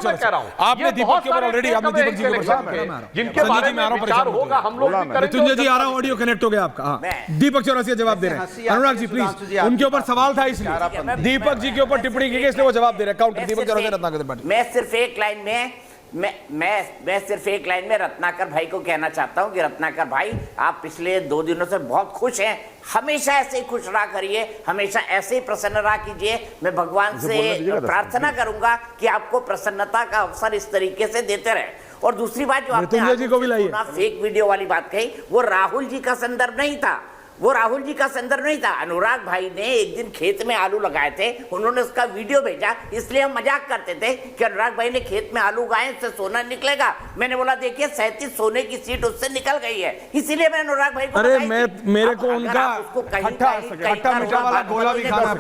मैं कह रहा हूं, आपने दीपक के ऊपर ऑलरेडी, आपने दीपक जी के ऊपर जिनके बारे में विचार होगा हम लोग भी करेंगे। मृत्युंजय जी आ रहा हूं, ऑडियो कनेक्ट हो गया आपका। दीपक चौरसिया जवाब दे रहे हैं। अनुराग जी प्लीज, उनके ऊपर सवाल था इसलिए दीपक जी के ऊपर टिप्पणी की गई, इसलिए वो जवाब दे रहे हैं। काउंटर दीपक चौरसिया, रत्नाकर त्रिपाठी। मैं सिर्फ एक लाइन में रत्नाकर भाई को कहना चाहता हूं कि रत्नाकर भाई आप पिछले 2 दिनों से बहुत खुश हैं, हमेशा ऐसे ही खुश रहा करिए, हमेशा ऐसे ही प्रसन्न रहा कीजिए। मैं भगवान से प्रार्थना करूंगा कि आपको प्रसन्नता का अवसर इस तरीके से देते रहे। और दूसरी बात जो आपने फेक वीडियो वाली बात कही, वो राहुल जी का संदर्भ नहीं था, वो राहुल जी का संदर्भ नहीं था। अनुराग भाई ने एक दिन खेत में आलू लगाए थे, उन्होंने उसका वीडियो भेजा, इसलिए हम मजाक करते थे कि अनुराग भाई ने खेत में आलू उगाए, इससे सोना निकलेगा। मैंने बोला देखिए 37 सोने की सीट उससे निकल गई है, इसीलिए मैं अनुराग भाई को अरे मेरे को उनका खट्टा मीठा वाला गोला भी खाना है।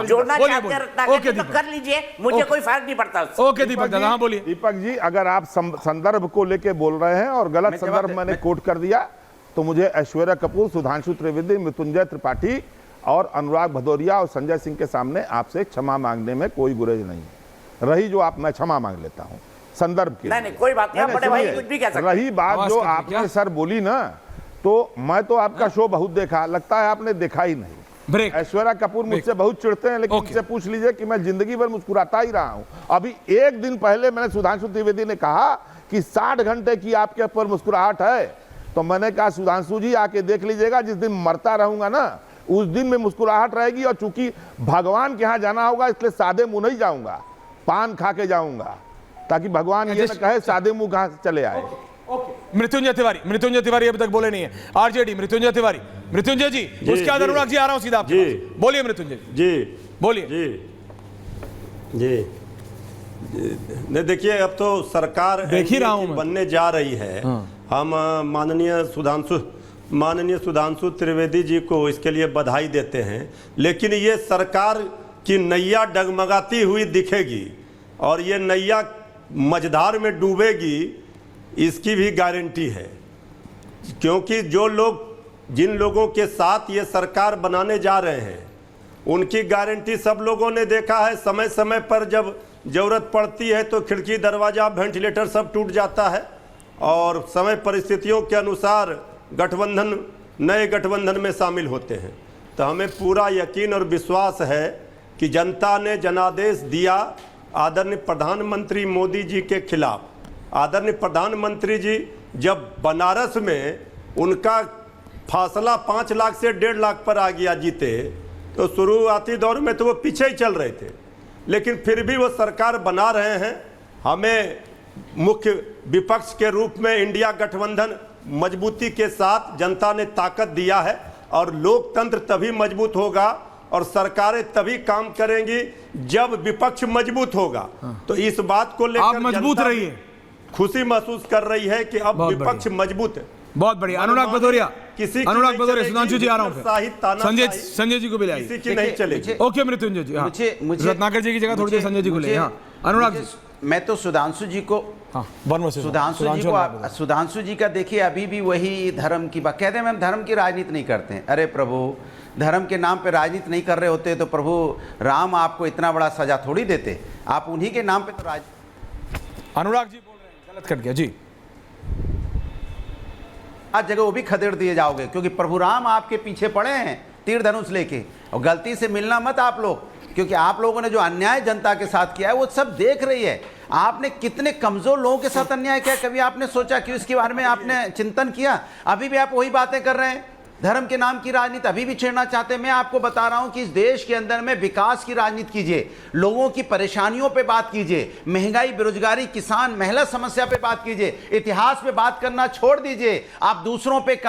जोड़ना चाहते हैं रत्नाकर तो कर लीजिए, मुझे कोई फर्क नहीं पड़ता। ओके दीपक दादा, हाँ बोलिए। दीपक जी, अगर आप संदर्भ को लेके बोल रहे हैं और गलत संदर्भ मैंने कोट कर दिया तो मुझे ऐश्वर्या कपूर, सुधांशु त्रिवेदी, मृत्युंजय त्रिपाठी और अनुराग भदौरिया और संजय सिंह के सामने आपसे क्षमा मांगने में कोई गुरेज नहीं रही। जो आप, मैं क्षमा मांग लेता हूं संदर्भ के। नहीं, कोई बात नहीं, बड़े भाई कुछ भी कह सकते हैं। रही बात जो आपने सर बोली ना, तो मैं तो आपका शो बहुत देखा, लगता है आपने देखा ही नहीं। ऐश्वर्या कपूर मुझसे बहुत चिढ़ते हैं, लेकिन मुझसे पूछ लीजिए कि मैं जिंदगी भर मुस्कुराता ही रहा हूं। अभी एक दिन पहले मैंने सुधांशु त्रिवेदी ने कहा कि 60 घंटे की आपके ऊपर मुस्कुराहट है, तो मैंने कहा सुधांशु जी आके देख लीजिएगा, जिस दिन मरता रहूंगा ना उस दिन में मुस्कुराहट रहेगी। और चूंकि भगवान के यहाँ जाना होगा इसलिए सादे मुंह नहीं जाऊंगा, पान खा के जाऊंगा, ताकि भगवान ये न कहे सादे मुंह कहां से चले आए। मृत्युंजय तिवारी अभी तक बोले नहीं है। आरजेडी मृत्युंजय तिवारी, मृत्युंजय जी उसके बाद अनुराग जी आ रहा हूं सीधा आपके पास। बोलिए मृत्युंजय जी, बोलिए। जी नहीं, देखिए अब तो सरकार देख ही रहा हूं बनने जा रही है। हम माननीय सुधांशु त्रिवेदी जी को इसके लिए बधाई देते हैं, लेकिन ये सरकार की नैया डगमगाती हुई दिखेगी और ये नैया मझधार में डूबेगी, इसकी भी गारंटी है। क्योंकि जिन लोगों के साथ ये सरकार बनाने जा रहे हैं उनकी गारंटी सब लोगों ने देखा है। समय समय पर जब जरूरत पड़ती है तो खिड़की, दरवाजा, वेंटिलेटर सब टूट जाता है और समय परिस्थितियों के अनुसार नए गठबंधन में शामिल होते हैं। तो हमें पूरा यकीन और विश्वास है कि जनता ने जनादेश दिया आदरणीय प्रधानमंत्री मोदी जी के खिलाफ। आदरणीय प्रधानमंत्री जी जब बनारस में उनका फासला 5 लाख से 1.5 लाख पर आ गया जीते, तो शुरुआती दौर में तो वो पीछे ही चल रहे थे, लेकिन फिर भी वो सरकार बना रहे हैं। हमें मुख्य विपक्ष के रूप में इंडिया गठबंधन मजबूती के साथ जनता ने ताकत दिया है और लोकतंत्र तभी मजबूत होगा और सरकारें तभी काम करेंगी जब विपक्ष मजबूत होगा। तो इस बात को लेकर मजबूत रहिए, खुशी महसूस कर रही है कि अब विपक्ष मजबूत है। बहुत बढ़िया। अनुराग भदौरिया, सुधांशु जी आ रहा हूं, संजय जी को भी लाइए, किसी की नहीं चलेगी। ओके मृत्युंजय जी, रत्नाकर जी की जगह थोड़ी देर संजय जी को ले। अनुराग जी, मैं तो सुधांशु जी को सुधांशु जी का देखिए अभी भी वही धर्म की बात कहते हैं। हम धर्म की राजनीति नहीं करते हैं। अरे प्रभु, धर्म के नाम पे राजनीति नहीं कर रहे होते तो प्रभु राम आपको इतना बड़ा सजा थोड़ी देते, आप उन्हीं के नाम पे तो अनुराग जी बोल रहे हैं, गलत कट गया जी। आज जगह वो भी खदेड़ दिए जाओगे, क्योंकि प्रभु राम आपके पीछे पड़े हैं तीर धनुष लेके। और गलती से मिलना मत आप लोग, क्योंकि आप लोगों ने जो अन्याय जनता के साथ किया है वो सब देख रही है। आपने कितने कमजोर लोगों के साथ अन्याय किया, कभी आपने सोचा कि इसके बारे में आपने चिंतन किया? अभी भी आप वही बातें कर रहे हैं, धर्म के नाम की राजनीति अभी भी छेड़ना चाहते हैं। मैं आपको बता रहा हूं कि इस देश के अंदर में विकास की राजनीति कीजिए, लोगों की परेशानियों पे बात कीजिए, महंगाई, बेरोजगारी, किसान, महिला समस्या पे बात कीजिए, इतिहास पे बात करना छोड़ दीजिए। आप दूसरों पे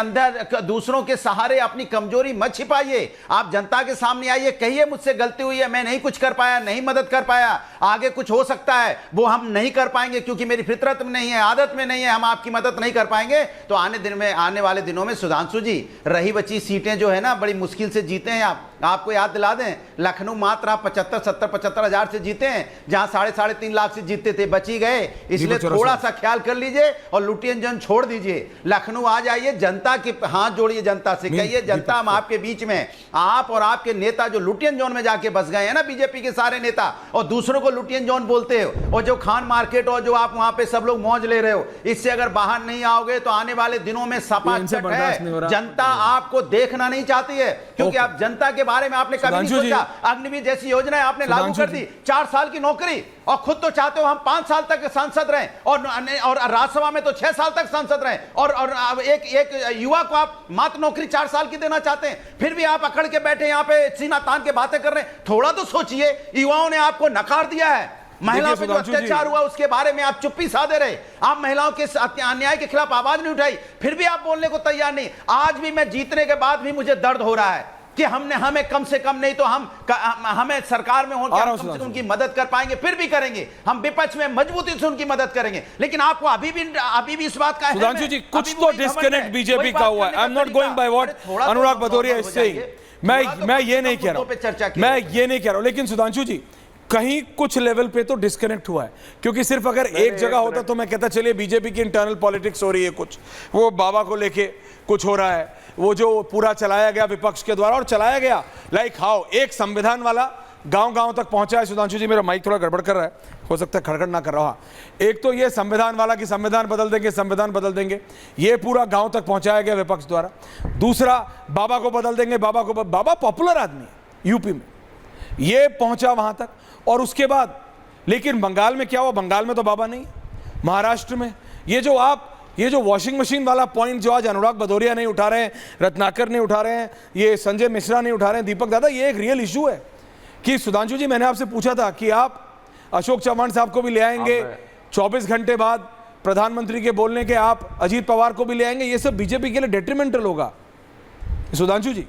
दूसरों के सहारे अपनी कमजोरी मत छिपाइए। आप जनता के सामने आइए, कहिए मुझसे गलती हुई है, मैं नहीं कुछ कर पाया, नहीं मदद कर पाया, आगे कुछ हो सकता है वो हम नहीं कर पाएंगे क्योंकि मेरी फितरत में नहीं है, आदत में नहीं है, हम आपकी मदद नहीं कर पाएंगे। तो आने वाले दिनों में सुधांशु जी, रही बची सीटें जो है ना बड़ी मुश्किल से जीते हैं आप, आपको याद दिला दें, लखनऊ मात्र आप 75 हजार से जीते हैं, जहां 3.5 लाख से जीतते थे, बची गए। इसलिए थोड़ा सा ख्याल कर लीजिए और लुटियन जन छोड़ दीजिए। लखनऊ आ जाइए, जनता के हाथ जोड़िए, जनता से कहिए जनता हम आपके बीच में। आप और आपके नेता जो लुटियन जोन में जाके बस गए हैं ना, बीजेपी के सारे नेता, और दूसरों को लुटियन जोन बोलते हो, और जो खान मार्केट और जो आप वहां पे सब लोग मौज ले रहे हो, इससे अगर बाहर नहीं आओगे तो आने वाले दिनों में सपा चट है। जनता आपको देखना नहीं चाहती है, क्योंकि आप जनता के बारे में आपने कभी नहीं सोचा। अग्निवीर जैसी योजना आपने लागू कर दी, 4 साल की नौकरी, और खुद तो चाहते हो हम 5 साल तक सांसद रहें, और राज्यसभा में तो 6 साल तक सांसद रहें, और एक युवा को आप मात्र नौकरी 4 साल की देना चाहते हैं, फिर भी आप अकड़ के बैठे यहाँ पे सीना तान के बातें कर रहे हैं। थोड़ा तो सोचिए, युवाओं ने आपको नकार दिया है, महिलाओं पे जो अत्याचार हुआ उसके बारे में आप चुप्पी साधे रहे, आप महिलाओं के अन्याय के खिलाफ आवाज नहीं उठाई, फिर भी आप बोलने को तैयार नहीं। आज भी मैं जीतने के बाद भी मुझे दर्द हो रहा है कि हमें कम से कम नहीं तो हमें सरकार में होकर कम से कम उनकी मदद कर पाएंगे, फिर भी करेंगे, हम विपक्ष में मजबूती से उनकी मदद करेंगे। लेकिन आपको अभी भी इस बात का सुधांशु जी, कुछ तो डिस्कनेक्ट बीजेपी का हुआ है। I am not going by what Anurag Bhadauria is saying. मैं ये नहीं कह रहा हूं, लेकिन सुधांशु जी कहीं कुछ लेवल पे तो डिस्कनेक्ट हुआ है, क्योंकि सिर्फ अगर एक जगह होता तो मैं कहता चलिए बीजेपी की इंटरनल पॉलिटिक्स हो रही है, कुछ वो बाबा को लेके कुछ हो रहा है, वो जो पूरा चलाया गया विपक्ष के द्वारा, और चलाया गया लाइक हाउ एक संविधान वाला गांव-गांव तक पहुंचा है। सुधांशु जी मेरा माइक थोड़ा गड़बड़ कर रहा है, हो सकता है खड़खड़ ना कर रहा। एक तो ये संविधान वाला कि संविधान बदल देंगे, ये पूरा गांव तक पहुंचाया गया विपक्ष द्वारा। दूसरा, बाबा को बदल देंगे, बाबा पॉपुलर आदमी है यूपी में, ये पहुंचा वहां तक। और उसके बाद लेकिन बंगाल में क्या हुआ? बंगाल में तो बाबा नहीं, महाराष्ट्र में ये जो वॉशिंग मशीन वाला पॉइंट जो आज अनुराग भदौरिया नहीं उठा रहे हैं, रत्नाकर नहीं उठा रहे हैं, ये संजय मिश्रा नहीं उठा रहे हैं, दीपक दादा, ये एक रियल इशू है कि सुधांशु जी मैंने आपसे पूछा था कि आप अशोक चव्हाण साहब को भी ले आएंगे, 24 घंटे बाद प्रधानमंत्री के बोलने के आप अजीत पवार को भी ले आएंगे, ये सब बीजेपी के लिए डेट्रीमेंटल होगा। Sudhanshu ji,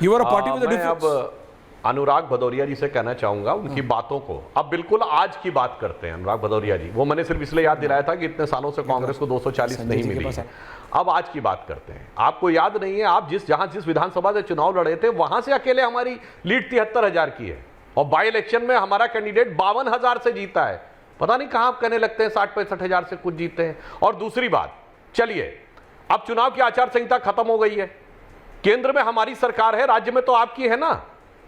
you are a party with a difference. Anurag Bhadauria ji से कहना चाहूंगा उनकी बातों को अब बिल्कुल आज की बात करते हैं। अनुराग भदौरिया जी, वो मैंने सिर्फ इसलिए याद दिलाया था कि इतने सालों से कांग्रेस को 240 नहीं मिली है। अब आज की बात करते हैं। आपको याद नहीं है, आप जिस विधानसभा से चुनाव लड़े थे वहां से अकेले हमारी लीड 73,000 की है, और बाई इलेक्शन में हमारा कैंडिडेट 52,000 से जीता है। पता नहीं कहां आप कहने लगते हैं 60-65,000 से कुछ जीते हैं। और दूसरी बात, चलिए अब चुनाव की आचार संहिता खत्म हो गई है, केंद्र में हमारी सरकार है, राज्य में तो आपकी है ना,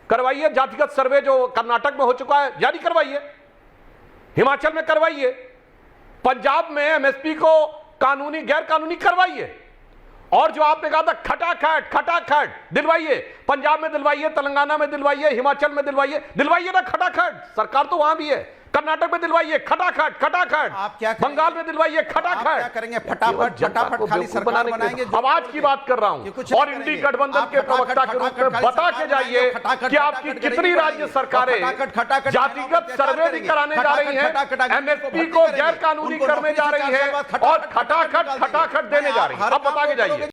करवाइए जातिगत सर्वे जो कर्नाटक में हो चुका है जारी करवाइए, हिमाचल में करवाइए, पंजाब में एमएसपी को कानूनी गैर कानूनी करवाइए, और जो आपने कहा था खटाखट दिलवाइए, पंजाब में दिलवाइए, तेलंगाना में दिलवाइए, हिमाचल में दिलवाइए ना खटाखट, सरकार तो वहां भी है, कर्नाटक में दिलवाइए खटाखट, आप क्या बंगाल में दिलवाइए खटाखट, क्या करेंगे? फटाफट खाली सरकार बनाएंगे। अब आज की बात कर रहा हूं, और इंडी गठबंधन के प्रवक्ता के रूप में बता के जाइए कि आपकी कितनी राज्य सरकारें जातिगत सर्वे भी कराने जा रही हैं, एमएसपी को गैर कानूनी करने जा रही है, और खटाखट देने जा रही है। अब बता के जाइए।